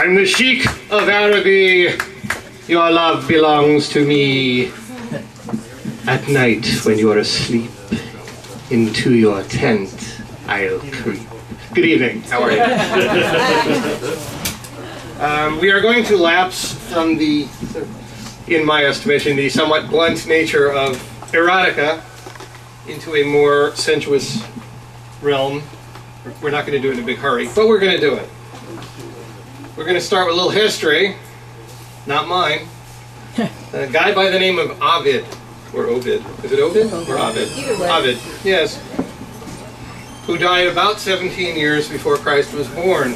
I'm the Sheik of Araby. Your love belongs to me. At night, when you are asleep, into your tent I'll creep. Good evening. How are you? We are going to lapse from the, in my estimation, the somewhat blunt nature of erotica into a more sensuous realm. We're not going to do it in a big hurry, but we're going to do it. We're going to start with a little history, not mine. A guy by the name of Ovid, or Ovid. Is it Ovid or Ovid? Ovid, yes. Who died about 17 years before Christ was born.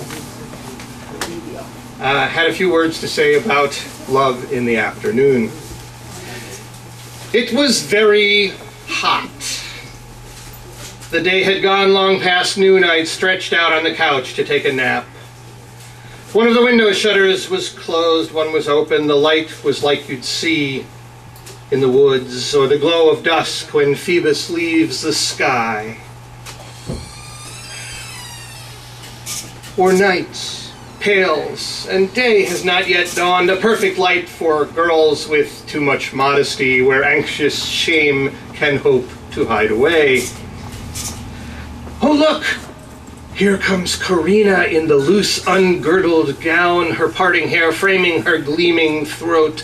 Had a few words to say about love in the afternoon. It was very hot. The day had gone long past noon. I'd stretched out on the couch to take a nap. One of the window shutters was closed, one was open. The light was like you'd see in the woods, or the glow of dusk when Phoebus leaves the sky. Or night pales, and day has not yet dawned, a perfect light for girls with too much modesty, where anxious shame can hope to hide away. Oh, look! Here comes Karina in the loose, ungirdled gown, her parting hair framing her gleaming throat,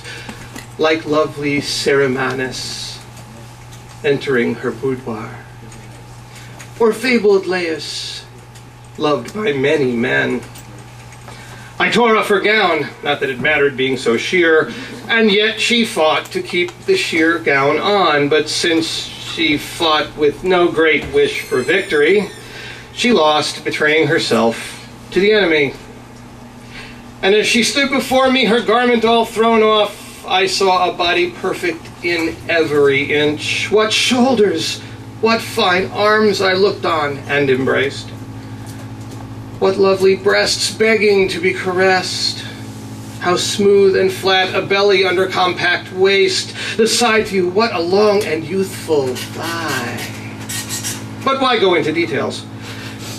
like lovely Ceremanus entering her boudoir. Or fabled Laius, loved by many men. I tore off her gown, not that it mattered being so sheer, and yet she fought to keep the sheer gown on, but since she fought with no great wish for victory, she lost, betraying herself to the enemy. And as she stood before me, her garment all thrown off, I saw a body perfect in every inch. What shoulders, what fine arms I looked on and embraced. What lovely breasts begging to be caressed. How smooth and flat a belly under compact waist. The side view, what a long and youthful thigh. But why go into details?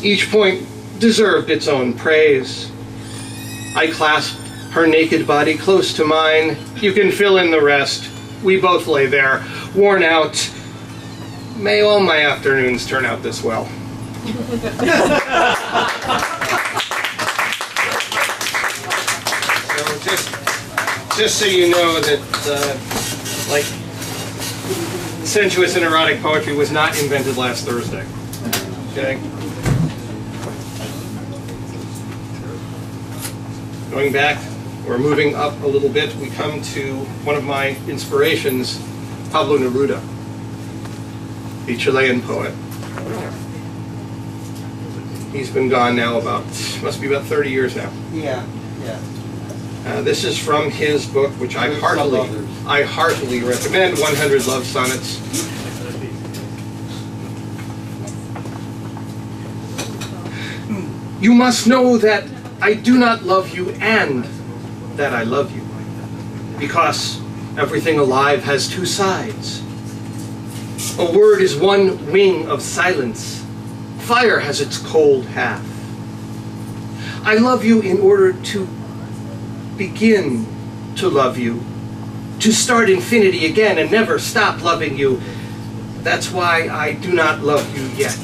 Each point deserved its own praise. I clasped her naked body close to mine. You can fill in the rest. We both lay there, worn out. May all my afternoons turn out this well. So just so you know that, like, sensuous and erotic poetry was not invented last Thursday. Okay? Going back, or moving up a little bit, we come to one of my inspirations, Pablo Neruda, the Chilean poet. He's been gone now must be about 30 years now. Yeah. This is from his book, which I heartily recommend, 100 Love Sonnets. You must know that I do not love you and that I love you, because everything alive has two sides. A word is one wing of silence. Fire has its cold half. I love you in order to begin to love you, to start infinity again and never stop loving you. That's why I do not love you yet.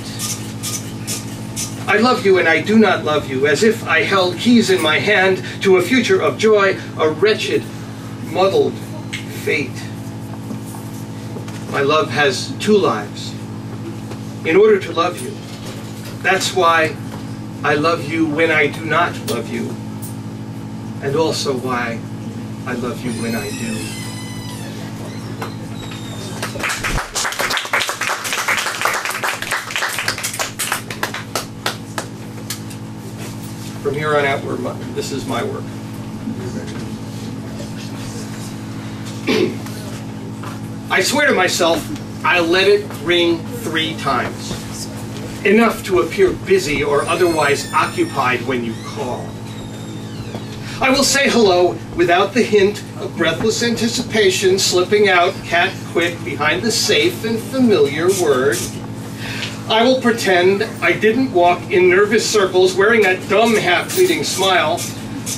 I love you and I do not love you, as if I held keys in my hand to a future of joy, a wretched, muddled fate. My love has two lives. In order to love you, that's why I love you when I do not love you, and also why I love you when I do. From here on out, this is my work. I swear to myself, I'll let it ring 3 times. Enough to appear busy or otherwise occupied when you call. I will say hello without the hint of breathless anticipation slipping out cat quick behind the safe and familiar word. I will pretend I didn't walk in nervous circles wearing that dumb half-fleeting smile.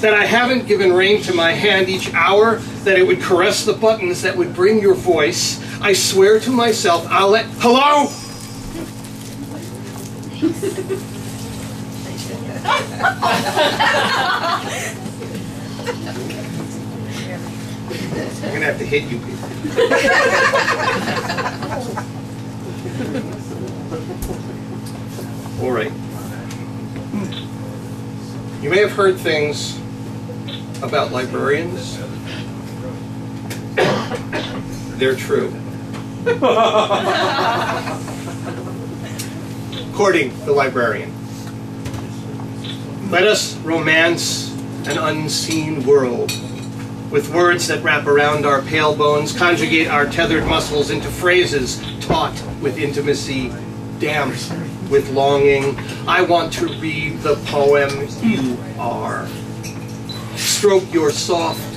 that I haven't given rein to my hand each hour, that it would caress the buttons that would bring your voice. I swear to myself I'll let... Hello? I'm gonna have to hit you people. All right. You may have heard things about librarians. They're true. Courting the librarian. Let us romance an unseen world with words that wrap around our pale bones, conjugate our tethered muscles into phrases taught with intimacy, damped with longing. I want to read the poem you are. Stroke your soft,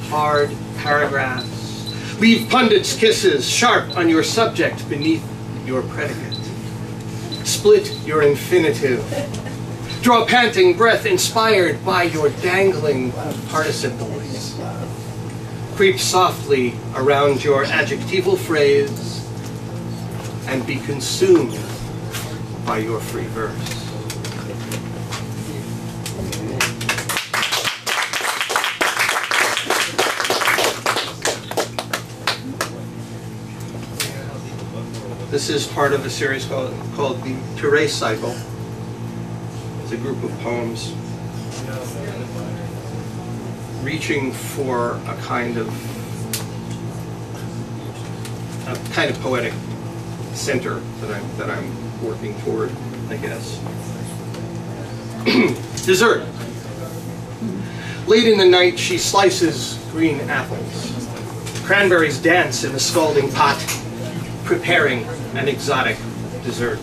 hard paragraphs. Leave pundits' kisses sharp on your subject beneath your predicate. Split your infinitive. Draw panting breath inspired by your dangling participles. Creep softly around your adjectival phrase and be consumed by your free verse. This is part of a series called the Touré Cycle. It's a group of poems reaching for a kind of poetic center that I'm working toward, I guess. Dessert. Late in the night, she slices green apples. Cranberries dance in the scalding pot, preparing an exotic dessert.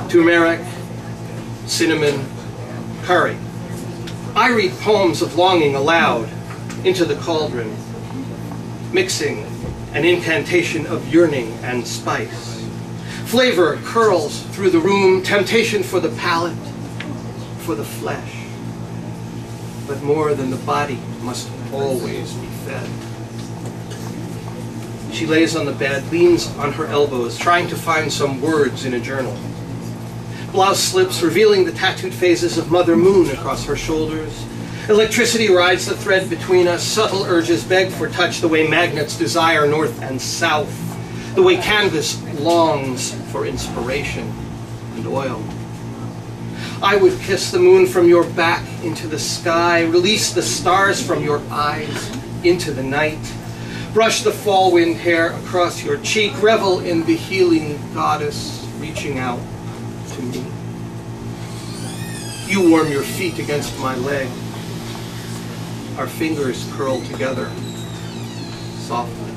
Turmeric, cinnamon, curry. I read poems of longing aloud into the cauldron, mixing an incantation of yearning and spice. Flavor curls through the room, temptation for the palate, for the flesh. But more than the body must always be fed. She lays on the bed, leans on her elbows, trying to find some words in a journal. Blouse slips, revealing the tattooed phases of Mother Moon across her shoulders. Electricity rides the thread between us. Subtle urges beg for touch, the way magnets desire north and south, the way canvas longs for inspiration and oil. I would kiss the moon from your back into the sky, release the stars from your eyes into the night, brush the fall wind hair across your cheek, revel in the healing goddess reaching out to me. You warm your feet against my leg. Our fingers curl together softly.